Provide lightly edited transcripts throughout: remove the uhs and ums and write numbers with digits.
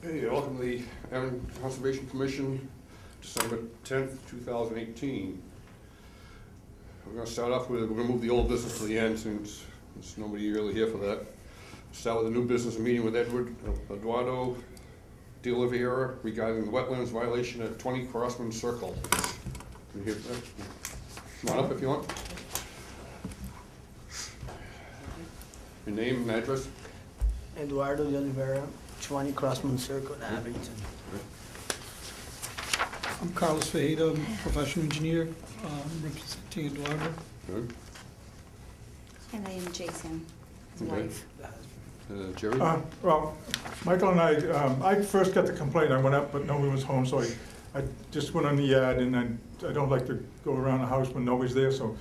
Hey, welcome to the Abington Conservation Commission, December 10th, 2018. We're going to start off with, we're going to move the old business to the end since there's nobody really here for that. Start with a new business meeting with Eduardo de Oliveira regarding the wetlands violation at 20 Crossman Circle. Can you hear that? Come on up if you want. Your name and address? Eduardo de Oliveira, 20 Crossman Circle, Abington. I'm Carlos Ferreira, professional engineer, representing Eduardo. Good. And I am Jason, his Okay. wife. Jerry? Well, Michael and I first got the complaint, I went up, but nobody was home, so I just went on the yard, and I don't like to go around the house when nobody's there, so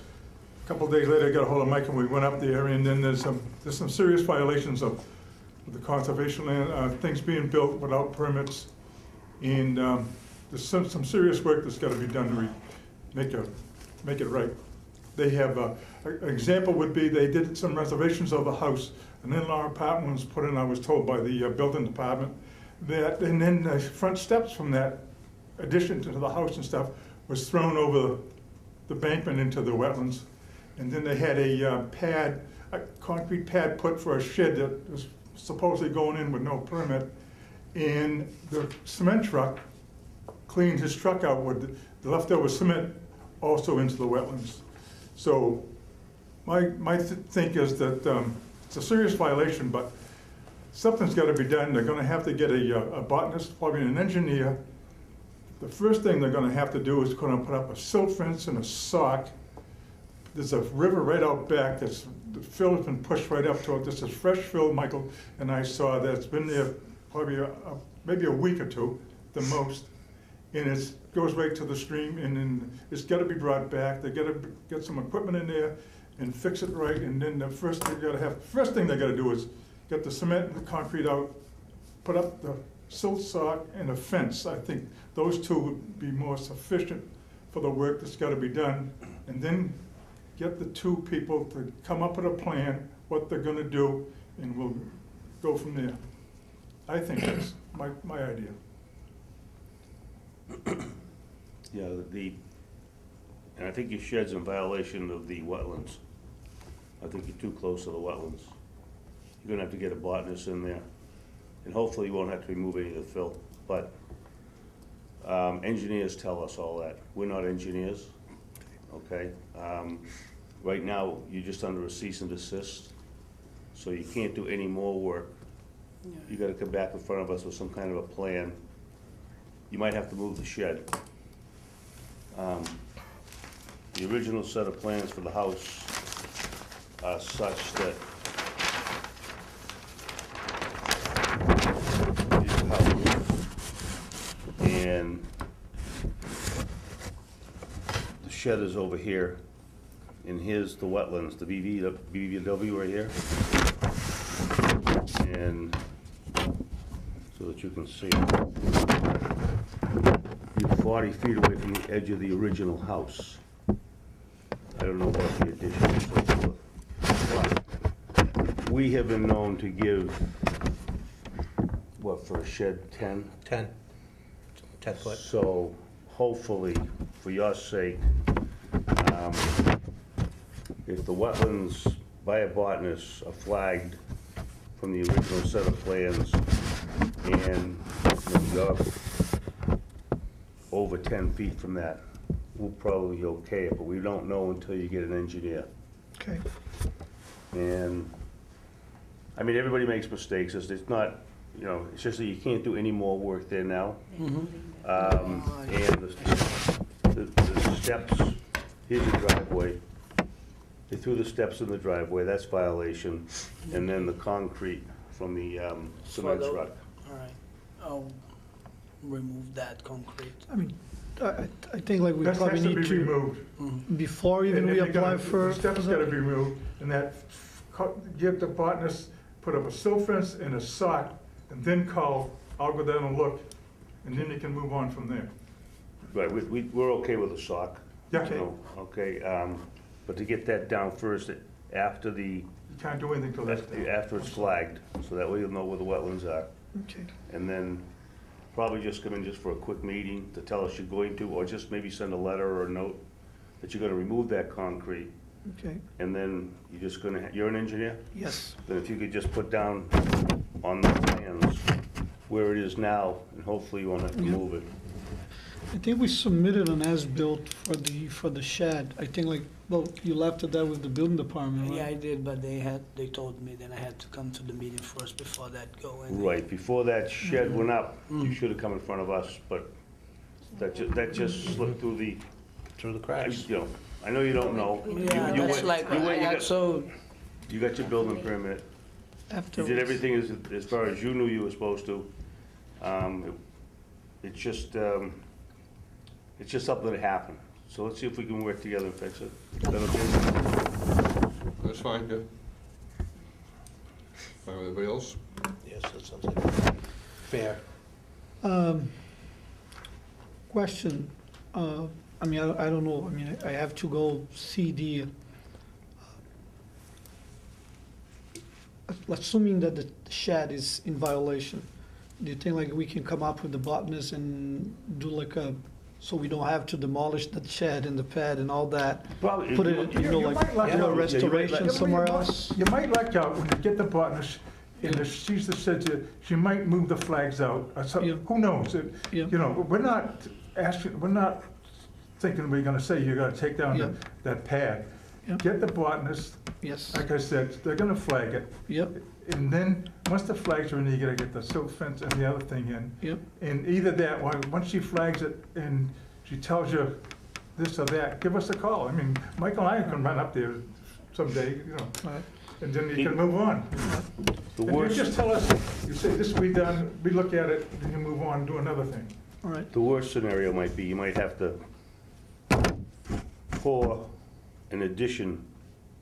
a couple of days later, I got a hold of Mike, and we went up there, and then there's some serious violations of the conservation land, things being built without permits, and there's some serious work that's got to be done to make it right. They have, an example would be they did some reservations of the house. An in-law apartment was put in, I was told by the building department, and then the front steps from that addition to the house and stuff was thrown over the bankment into the wetlands. And then they had a concrete pad put for a shed that was supposedly going in with no permit. And the cement truck cleaned his truck out with the leftover cement also into the wetlands. So my think is that it's a serious violation, but something's got to be done. They're going to have to get a botanist, probably an engineer. The first thing they're going to have to do is going to put up a silt fence and a sock. There's a river right out back the fill has been pushed right up to it. This is fresh fill, Michael and I saw that. It's been there probably maybe a week or two, the most. And it goes right to the stream, and then it's got to be brought back. They got to get some equipment in there and fix it right. And then the first thing they got to do is get the cement and the concrete out, put up the silt sock and a fence. I think those two would be more sufficient for the work that's got to be done. And then get the two people to come up with a plan, what they're going to do, and we'll go from there. I think that's my idea. Yeah, and I think your shed's in violation of the wetlands. I think you're too close to the wetlands. You're gonna have to get a botanist in there, and hopefully you won't have to remove any of the fill. But engineers tell us all that. We're not engineers, okay? Right now, you're just under a cease and desist, so you can't do any more work. You gotta come back in front of us with some kind of a plan. You might have to move the shed. The original set of plans for the house are such that here's the house, and the shed is over here, and here's the wetlands, the BBW right here, and so that you can see it. You're 40 feet away from the edge of the original house. I don't know about the addition and so forth. But we have been known to give, what, for a shed, 10? 10 foot. So hopefully, for your sake, if the wetlands by a botanist are flagged from the original set of plans, and you're over 10 feet from that, we'll probably okay it, but we don't know until you get an engineer. Okay. And, I mean, everybody makes mistakes. It's not, you know, it's just that you can't do any more work there now. And the steps, here's the driveway. They threw the steps in the driveway, that's violation. And then the concrete from the cement truck. All right, I'll remove that concrete. I mean, I think like we That probably has to need be to, removed. before even And we then apply for. the steps got to be removed, and get the botanist, put up a silt fence and a sock, and then I'll go down and look, and then you can move on from there. Right, we're okay with the sock. Yeah. You know, okay, but to get that down first, after the, You can't do anything till that's done. after it's flagged, so that way you'll know where the wetlands are. Okay. And then probably just come in just for a quick meeting to tell us you're going to, or just maybe send a letter or a note that you're gonna remove that concrete. Okay. And then you're just gonna, you're an engineer? Yes. Then if you could just put down on the plans where it is now, and hopefully you won't have to Yeah. move it. I think we submitted an as-built for the shed. I think well, you left it there with the building department, right? Yeah, I did, but they told me then I had to come to the meeting first before that go in. Right, before that shed went up, you should have come in front of us, but that just slipped through the, Through the cracks. you know, I know you don't know. You- Yeah, you that's went- like, you went- you got- so, You got your building permit. You Afterwards. did everything as far as you knew you were supposed to. It's just something that happened. So let's see if we can work together and fix it. Is that okay? That's fine, yeah. Fine with everybody else? Yes, that sounds like fair. Question, I mean, I don't know, I mean, I have to go see the, assuming that the shed is in violation, do you think like we can come up with the botanist and do like so we don't have to demolish the shed and the pad and all that? Probably. Put it, You like, might luck do a out. restoration somewhere else? You might luck out when you get the botanist, and the, she's the said she might move the flags out, or Yeah. something, who knows? Yeah. You know, we're not thinking we're gonna say you're gonna take down Yeah. that pad. Yeah. Get the botanist, Yes, like I said, they're gonna flag it, yep, and then, once the flags are in, you gotta get the silt fence and the other thing in. yep, And either that, or once she flags it and she tells you this or that, give us a call. I mean, Michael and I can run up there someday, you know, all right, and then you can move on. The If you worst, just tell us, you say, this will be done, we look at it, then you move on, and do another thing. all right, the worst scenario might be you might have to pour an addition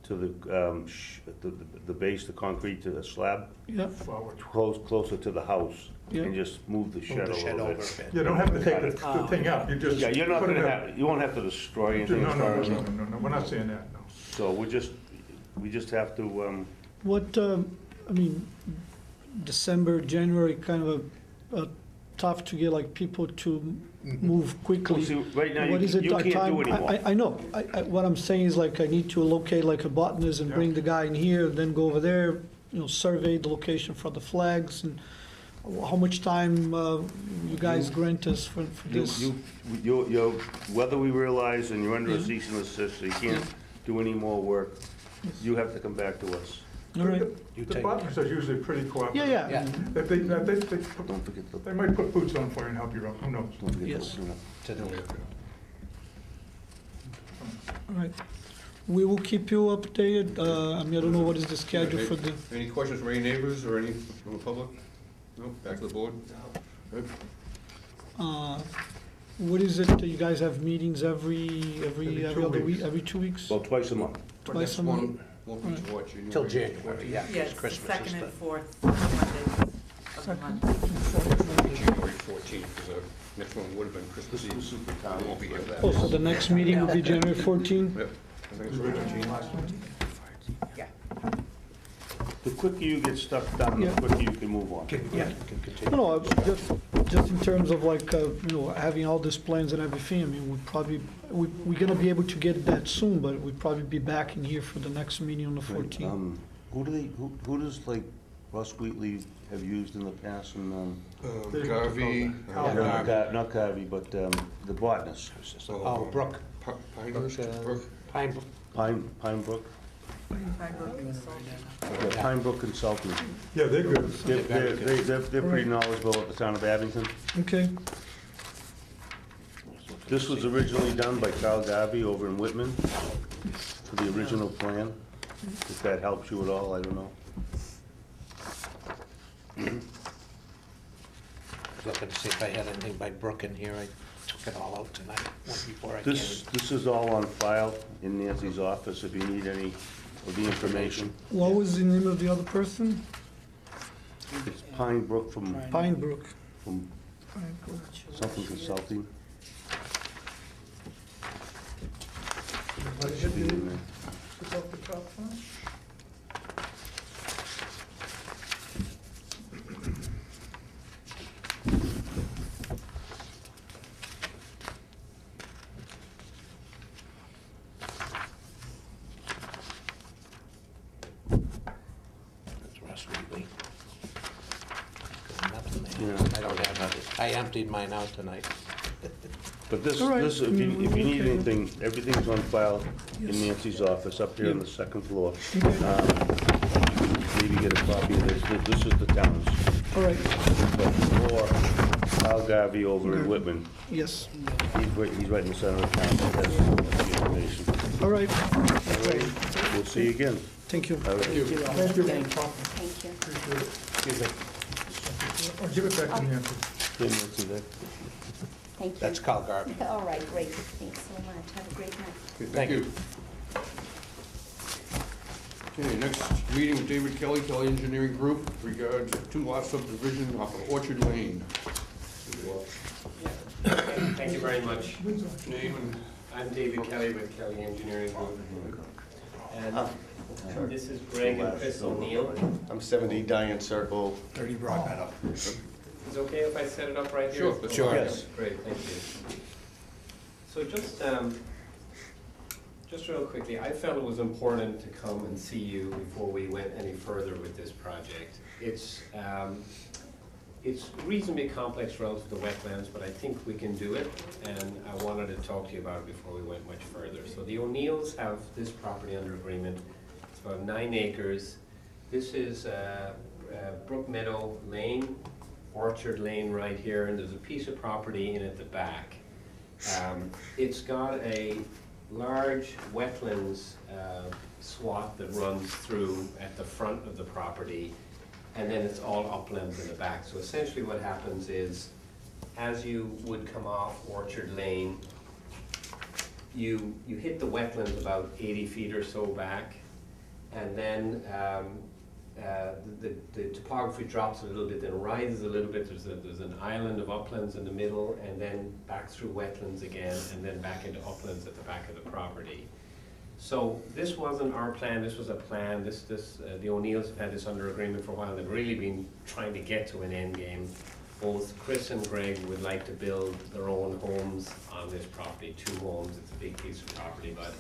to the base, the concrete to the slab, yep, Forward. closer to the house, Yeah. and just move the Move shed the a shed little over a bit. bit. You don't have to take the thing up, you just. Yeah, you're not put it gonna up. have, you won't have to destroy anything No, as no, far no, as, no, no, no, we're not saying that, no. so we just have to, what, I mean, December, January, kind of tough to get like people to move quickly. see, right now, What is it, you our can't time? do anymore. I know, what I'm saying is like, I need to locate like a botanist and Yeah. bring the guy in here, then go over there, you know, survey the location for the flags, and how much time you guys grant us for this? You, whether we realize and you're under a Yeah. cease and desist, so you can't do any more work, you have to come back to us. All right, You The take- botanists are usually pretty cooperative. yeah, Yeah. If they, Don't forget the, they might put boots on for you and help you out, who knows? don't forget Yes. the, to do it. all right. We will keep you updated, I mean, I don't know what is the schedule for the, Any questions from any neighbors or any from the public? No, back to the board? Good. what is it, that you guys have meetings every Every 2 other week, weeks. every 2 weeks? well, twice a month. Twice a Next month? one won't be till what, January? Till January, yeah, Yeah, because it's the Christmas is second the. and fourth Mondays of the month. January 14th, because the next one would have been Christmas Eve. Super I town. won't be here for that. Oh, so the next meeting will be January 14? Yep. I think it's the 14th. Yeah. The quicker you get stuff done, Yeah. the quicker you can move on. Yeah, you can continue. No, just in terms of like, you know, having all these plans and everything, I mean, we're gonna be able to get that soon, but we'd probably be back in here for the next meeting on the 14th. Who does like Russ Wheatley have used in the past and, Garvey. not Garvey, but, the botanist, Oh, Brooke, Pinehurst, Brook. Pine Brook. Yeah, Pine Brook Consulting. Yeah, they're good. They're pretty knowledgeable at the town of Abington. Okay, This was originally done by Carl Garvey over in Whitman for the original plan. If that helps you at all, I don't know. I was looking to see if I had anything by Brooke in here. I took it all out tonight, one before I came. This is all on file in Nancy's office if you need any of the information. what was the name of the other person? It's Pine Brook from Pine Brook. something consulting. What Should be in there. Sit off the top one. Yeah. I don't have it. I emptied mine out tonight. But this, All right. this, if you need Okay. anything, everything's on file in Yes. Nancy's office up here on Yeah. the second floor. Okay. Maybe get a copy of this. This is the town's. All right, Or Al Garvey over in Okay. Whitman. yes, He's right in the center of town. That's the information. all right, All right, we'll see you again. thank you. All right. Thank you. Thank you. Appreciate it. Excuse me. I'll give it back to Nancy. Yeah, Nancy, that- Thank you. That's Carl Garvey. All right, great. Thanks so much. Have a great night. Okay, Thank thank you. Okay, next meeting with David Kelly, Kelly Engineering Group, regards 2-lot subdivision off of Orchard Lane. Thank you very much. Name and I'm David Kelly with Kelly Engineering Group. And this is Greg and Chris O'Neill. I'm 70 Diane Circle. 30 Broad Meadow. Is it okay if I set it up right here? Sure, that's Sure. fine. Yes. Great, thank you. So just real quickly, I felt it was important to come and see you before we went any further with this project. It's reasonably complex relative to wetlands, but I think we can do it, and I wanted to talk to you about it before we went much further. So the O'Neills have this property under agreement. It's about 9 acres. This is Brook Meadow Lane, Orchard Lane right here, and there's a piece of property in at the back. It's got a large wetlands swath that runs through at the front of the property, and then it's all uplands in the back. So essentially what happens is, as you would come off Orchard Lane, you hit the wetlands about 80 feet or so back, and then the topography drops a little bit, then rises a little bit. There's an island of uplands in the middle, and then back through wetlands again, and then back into uplands at the back of the property. So this wasn't our plan, this was a plan. The O'Neills have had this under agreement for a while. They've really been trying to get to an end game. Both Chris and Greg would like to build their own homes on this property, 2 homes. It's a big piece of property, but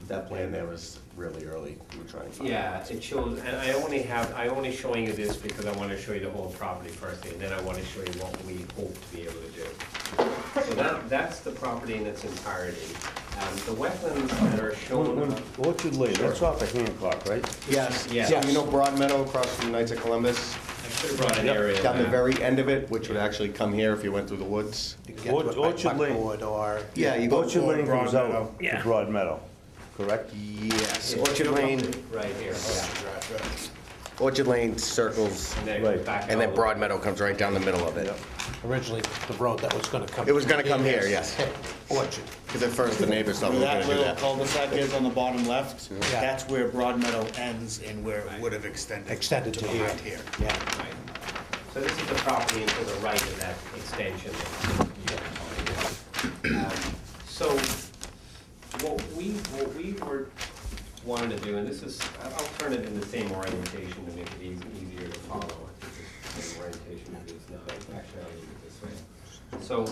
That plan there was really early. We were trying to find. yeah, it shows, and I only showing you this because I want to show you the whole property first, and then I want to show you what we hope to be able to do. So that's the property in its entirety. The wetlands that are shown. Orchard Lane, that's off of Hancock, right? Yes, Yes. so you know Broad Meadow across from the Knights of Columbus? I should have brought an area. Down the map. very end of it, which would actually come here if you went through the woods. You can get to it by Orchard Lane. Buckwood or, Yeah, you go. Orchard Lane Broad comes Meadow. out to Broad Meadow, correct? Yes, It's Orchard Lane, Right here, yeah. Orchard Lane circles, And then it goes Right. back and then all the Broad way. Meadow comes right down the middle of it. originally, the road that was gonna come. It was gonna come here, yes. Orchard. Because at first the neighbors thought we Where were that gonna do little that. cul-de-sac is on the bottom left, Yeah. that's where Broad Meadow ends and where it would have extended. Extended to here. behind here. Yeah. Right. So this is the property to the right of that extension. So what we were wanting to do, and this is, I'll turn it in the same orientation to make it easier to follow. I think it's the same orientation it is now. Actually, I'll leave it this way. So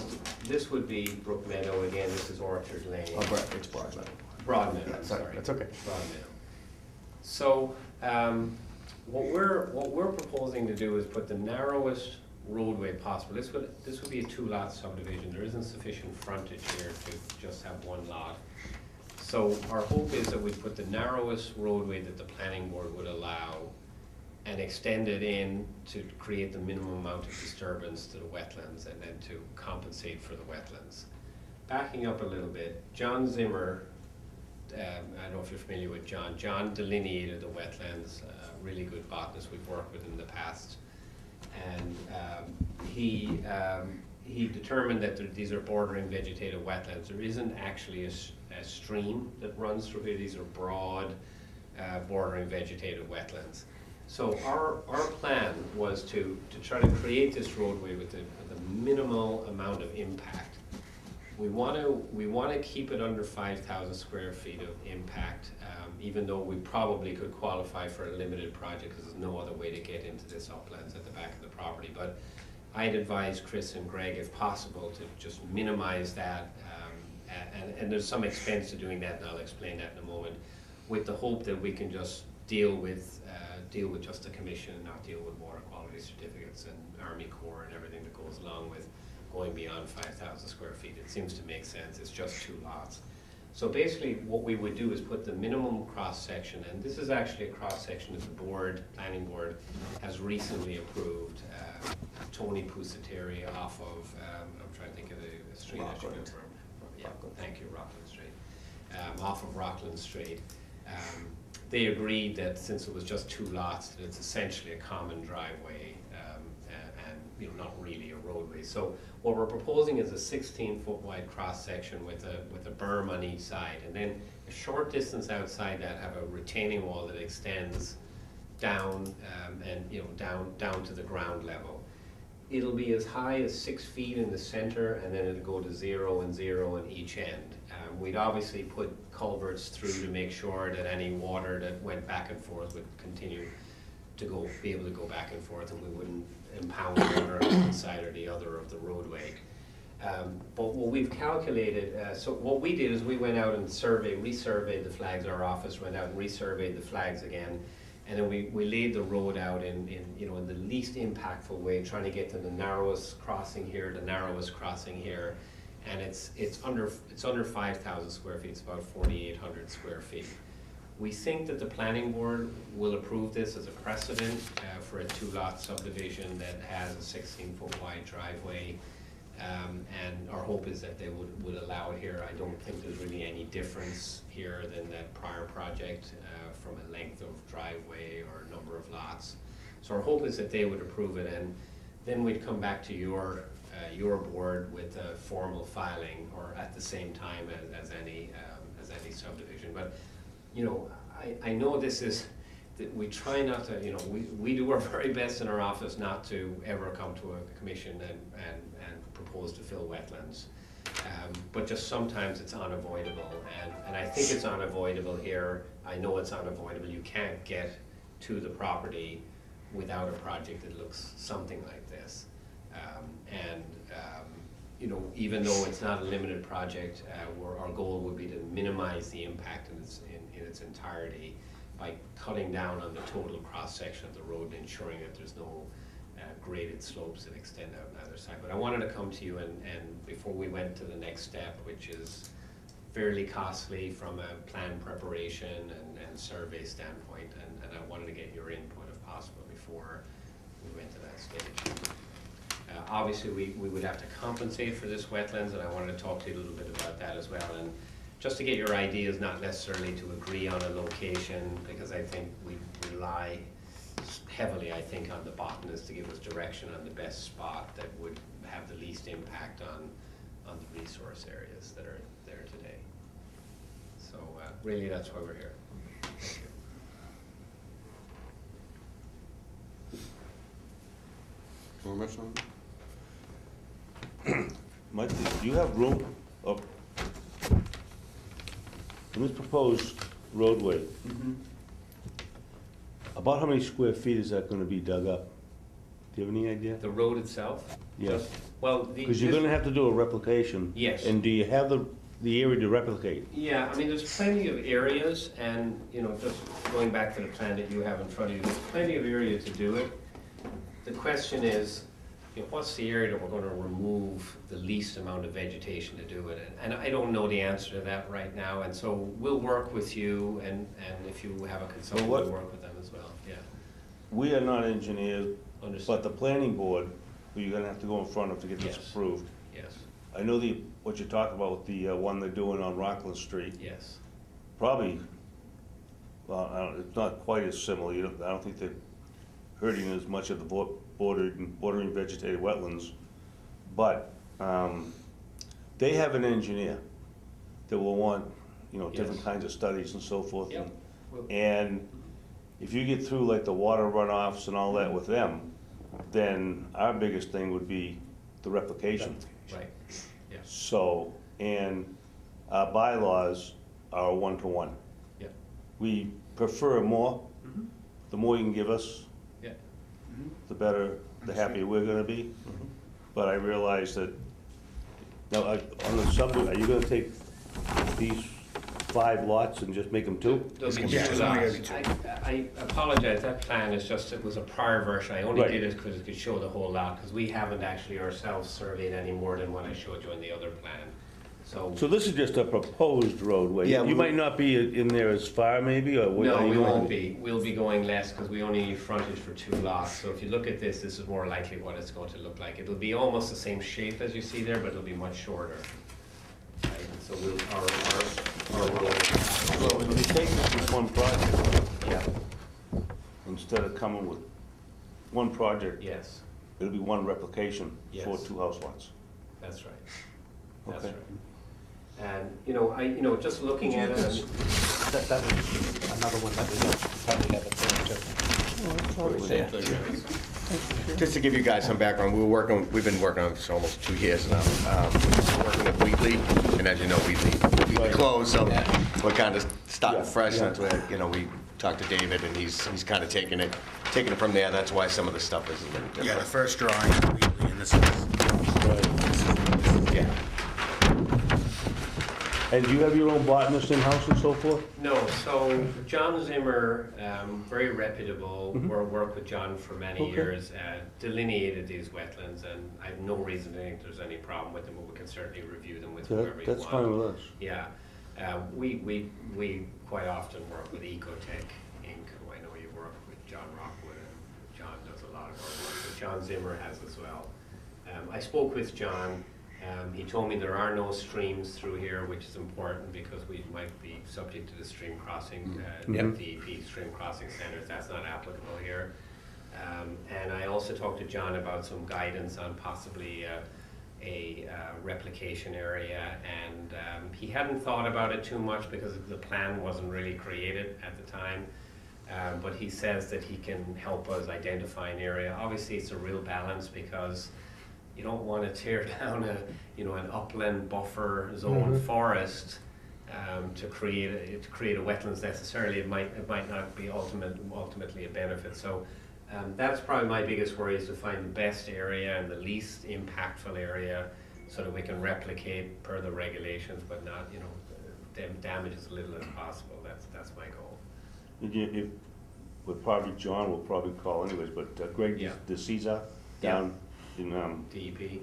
this would be Brook Meadow again. This is Orchard Lane. Oh, it's Broad Meadow. Broad Meadow, Yeah, I'm sorry, sorry. that's okay. Broad Meadow. So, what we're proposing to do is put the narrowest roadway possible. This would be a 2-lot subdivision. There isn't sufficient frontage here to just have 1 lot. So our hope is that we put the narrowest roadway that the planning board would allow and extend it in to create the minimum amount of disturbance to the wetlands and then to compensate for the wetlands. Backing up a little bit, John Zimmer, I don't know if you're familiar with John. John delineated the wetlands, really good botanist we've worked with in the past. And he determined that these are bordering vegetative wetlands. There isn't actually a stream that runs through here. These are broad bordering vegetative wetlands. So our plan was to try to create this roadway with the minimal amount of impact. We want to keep it under 5,000 square feet of impact, even though we probably could qualify for a limited project because there's no other way to get into this uplands at the back of the property. But I'd advise Chris and Greg, if possible, to just minimize that. And there's some expense to doing that, and I'll explain that in a moment, with the hope that we can just deal with just the commission and not deal with water quality certificates and Army Corps and everything that goes along with going beyond 5,000 square feet. It seems to make sense. It's just 2 lots. So basically, what we would do is put the minimum cross-section, and this is actually a cross-section that the planning board, has recently approved. Tony Pusateri off of, I'm trying to think of the street that you go from. Yeah, thank you, Rockland Street. Off of Rockland Street. They agreed that since it was just 2 lots, that it's essentially a common driveway, and not really a roadway. So what we're proposing is a 16-foot wide cross-section with a berm on each side, and then a short distance outside that have a retaining wall that extends down, and down to the ground level. It'll be as high as 6 feet in the center, and then it'll go to 0 and 0 on each end. We'd obviously put culverts through to make sure that any water that went back and forth would continue to be able to go back and forth, and we wouldn't impound water on one side or the other of the roadway. But what we've calculated, so what we did is we went out and resurveyed the flags. Our office went out and resurveyed the flags again, and then we laid the road out in the least impactful way, trying to get to the narrowest crossing here, the narrowest crossing here, and it's under 5,000 square feet. It's about 4,800 square feet. We think that the planning board will approve this as a precedent for a 2-lot subdivision that has a 16-foot wide driveway. And our hope is that they would allow it here. I don't think there's really any difference here than that prior project from a length of driveway or number of lots. So our hope is that they would approve it, and then we'd come back to your board with a formal filing, or at the same time as any subdivision. But I know this is, that we try not to, we do our very best in our office not to ever come to a commission and propose to fill wetlands. But just sometimes it's unavoidable, and I think it's unavoidable here. I know it's unavoidable. You can't get to the property without a project that looks something like this. Even though it's not a limited project, our goal would be to minimize the impact in its entirety by cutting down on the total cross-section of the road and ensuring that there's no graded slopes that extend out on either side. But I wanted to come to you and before we went to the next step, which is fairly costly from a plan preparation and survey standpoint, and I wanted to get your input if possible before we went to that stage. Obviously, we would have to compensate for this wetlands, and I wanted to talk to you a little bit about that as well. And just to get your ideas, not necessarily to agree on a location, because I think we rely heavily, I think, on the botanist to give us direction on the best spot that would have the least impact on the resource areas that are there today. So really, that's why we're here. Thank you. Want to mention something? Mike, do you have room up in this proposed roadway? About how many square feet is that gonna be dug up? Do you have any idea? The road itself? Yes. Well, Because you're gonna have to do a replication. Yes. And do you have the area to replicate? Yeah, I mean, there's plenty of areas, and, just going back to the plan that you have in front of you, there's plenty of area to do it. The question is, what's the area that we're gonna remove the least amount of vegetation to do it? And I don't know the answer to that right now, and so we'll work with you, and if you have a consultant, Well, we'll work with them as well, yeah. We are not engineers, Understood. but the planning board, who you're gonna have to go in front of to get this Yes. approved. Yes, I know what you're talking about, the one they're doing on Rockland Street. yes. Probably, well, it's not quite as similar. I don't think they're hurting as much of the bordering vegetated wetlands. But they have an engineer that will want, different Yes. kinds of studies and so forth. Yep. And if you get through like the water runoffs and all that with them, then our biggest thing would be the replication. Right, yeah, So, and our bylaws are 1-to-1. yeah, We prefer more. Mhm. The more you can give us, yeah. the better, the happier we're gonna be. But I realize that, now, on the subject, are you gonna take these 5 lots and just make them 2? There'll be Yeah, two it's only gonna lots. be I apologize, that plan is just, it was a prior version. I only Right. did it because it could show the whole lot, because we haven't actually ourselves surveyed any more than what I showed you in the other plan. So this is just a proposed roadway? Yeah, You might not be in there as far maybe, or what? No, are we you won't going- be. We'll be going less because we only need frontage for 2 lots. So if you look at this is more likely what it's going to look like. It'll be almost the same shape as you see there, but it'll be much shorter. Right, and so we'll, our road. So it'll be taken as one project, Yeah, instead of coming with one project, yes, it'll be one replication for Yes. 2 house lots. that's right. That's Okay. right. And, just looking at it, I mean, That was another one that we probably have it there too. Just to give you guys some background, we've been working on this for almost 2 years now. Working with Wheatley, and as you know, Wheatley closed, so we're kind of starting fresh. That's where, we talked to David, and he's kind of taking it from there. That's why some of the stuff is a little different. Yeah, the first drawing is Wheatley, and this is, Yeah. And do you have your own botanist in-house and so forth? no, so John Zimmer, very reputable, worked with John for many Okay. years, delineated these wetlands, and I have no reason to think there's any problem with them, but we can certainly review them with whoever you want. That's fine with us. Yeah, we quite often work with Ecotech Inc., who I know you work with John Rockwood, and John does a lot of our work, but John Zimmer has as well. I spoke with John. He told me there are no streams through here, which is important because we might be subject to the stream crossing, DEP stream crossing standards. That's not applicable here. And I also talked to John about some guidance on possibly a replication area, and he hadn't thought about it too much because the plan wasn't really created at the time. But he says that he can help us identify an area. Obviously, it's a real balance because you don't want to tear down an upland buffer zone forest to create a wetlands necessarily. It might not be ultimately a benefit. So that's probably my biggest worry, is to find the best area and the least impactful area so that we can replicate per the regulations, but not damage as little as possible. That's my goal. With probably John will probably call anyways, but Greg DeCesar down in DEP.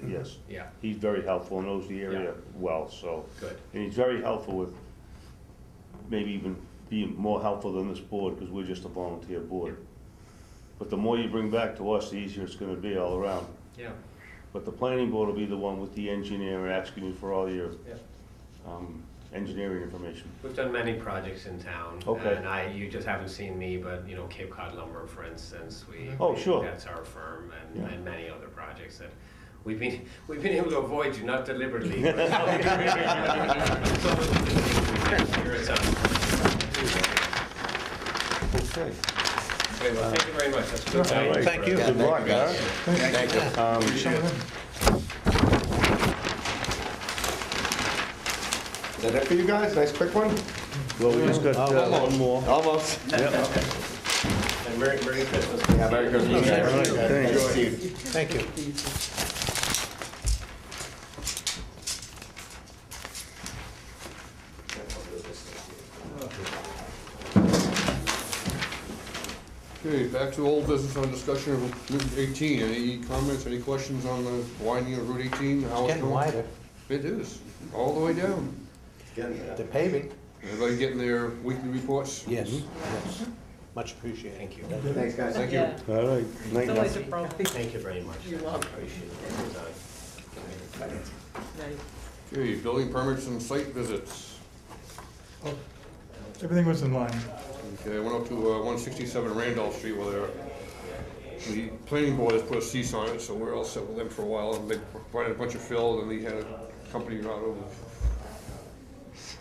Yes. Yeah. He's very helpful, knows the area well, so. Good. And he's very helpful with, maybe even being more helpful than this board, because we're just a volunteer board. But the more you bring back to us, the easier it's gonna be all around. Yeah. But the planning board will be the one with the engineer asking you for all your engineering information. We've done many projects in town. Okay. And you just haven't seen me, but Cape Cod Lumber, for instance, Oh, sure. that's our firm, and many other projects that we've been able to avoid you, not deliberately. But Okay. Okay, well, thank you very much. That's good. All right. Thank you. Good luck, all right? Thank you. Is that it for you guys? Nice quick one? Well, we just got one more. Almost. Yep. And Merry Christmas. Yeah, Merry Christmas, guys. All right, thanks. Nice to see you. Thank you. Okay, back to old business on discussion of Route 18. Any comments, any questions on the widening of Route 18? How It's it's getting going? wider. It is, all the way down. The paving. Everybody getting their weekly reports? Yes, yes. Much appreciated. Thank you. Thanks, guys. Thank you. Yeah. All right. It's Night, always a night. problem. Thank you very much. You're welcome. Appreciate it. Nice. Okay, building permits and site visits. Everything was in line. Okay, I went up to 167 Randolph Street where the planning board has put a cease on it, so we're all set with them for a while. And they brought in a bunch of fill, and they had a company out of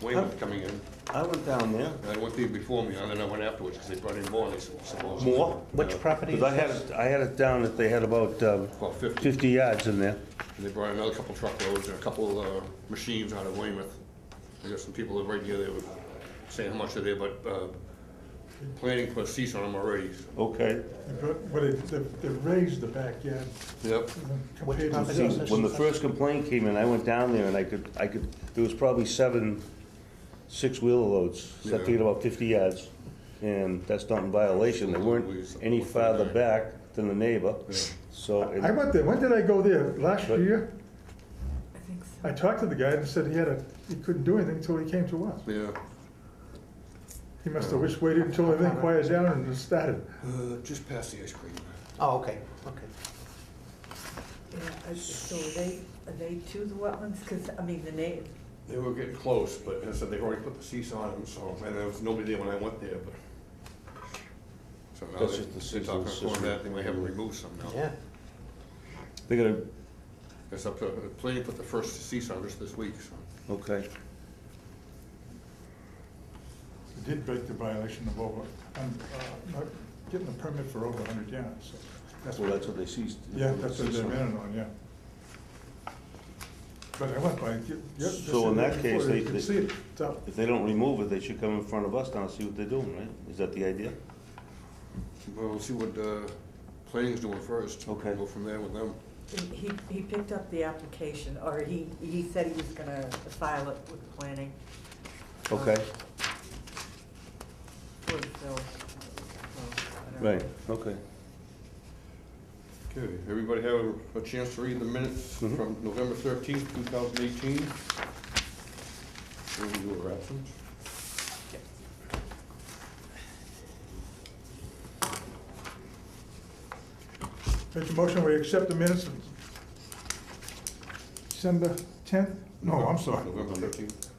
Weymouth coming in. I went down there. And I went there before me, and then I went afterwards, because they brought in more, they supposedly. More? Which property is Because this? I had it down that they had about About 50. 50 yards in there. And they brought in another couple truckloads and a couple machines out of Weymouth. I got some people that right here, they were saying how much are they, but planning put a cease on them already. Okay. Well, they raised the backyard. Yep. compared to property the- is When the first complaint came in, I went down there and I could, there was probably seven 6-wheeler loads, set to get about 50 yards, and that's not in violation. They weren't any farther back than the neighbor, so. I went there, when did I go there? Last Right. year? I think so. I talked to the guy and said he couldn't do anything until he came to us. Yeah. He must have just waited until everything quiets down and just started. Just past the ice cream. Oh, okay, okay. Yeah, so are they to the wetlands? Because, I mean, the name, They were getting close, but as I said, they already put the cease on them, so, and there was nobody there when I went there, but. So now That's just the they're cease talking and about going desist. that, they might have them removed some now. Yeah. They gotta, It's up to, the planning put the first cease on this week, so. okay. He did break the violation of not getting a permit for over 100 yards, so. Well, that's what they ceased. Yeah, that's what they're banning on, yeah. But I went by, just So in that before, case, you can see it, it's up. If they don't remove it, they should come in front of us now and see what they're doing, right? Is that the idea? Well, we'll see what, planning's doing first. Okay. Go from there with them. he picked up the application, or he said he was gonna file it with planning. Okay, For the bill. So, I don't know. right, okay. Okay, everybody have a chance to read the minutes Mhm. from November 13th, 2018? When you were absent? Make a motion, we accept the minutes of December 10th? No, I'm sorry, November 13th.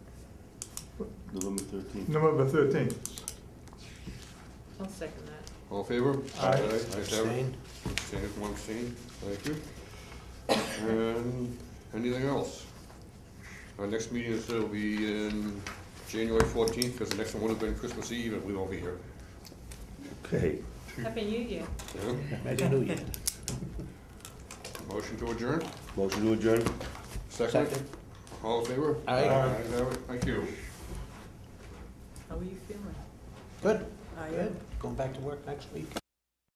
November 13th. November 13th. I'll second that. All in favor? Aye. Ayes have it. Abstain. Abstain, one abstain, thank you. And anything else? Our next meeting will be in January 14th, because the next one would have been Christmas Eve, and we won't be here. Okay. Happy New Year. Yeah? Happy New Year. Motion to adjourn? Motion to adjourn? Second? Second. All in favor? Aye. Ayes have it. Thank you. How are you feeling? Good, Are you? good. Going back to work next week.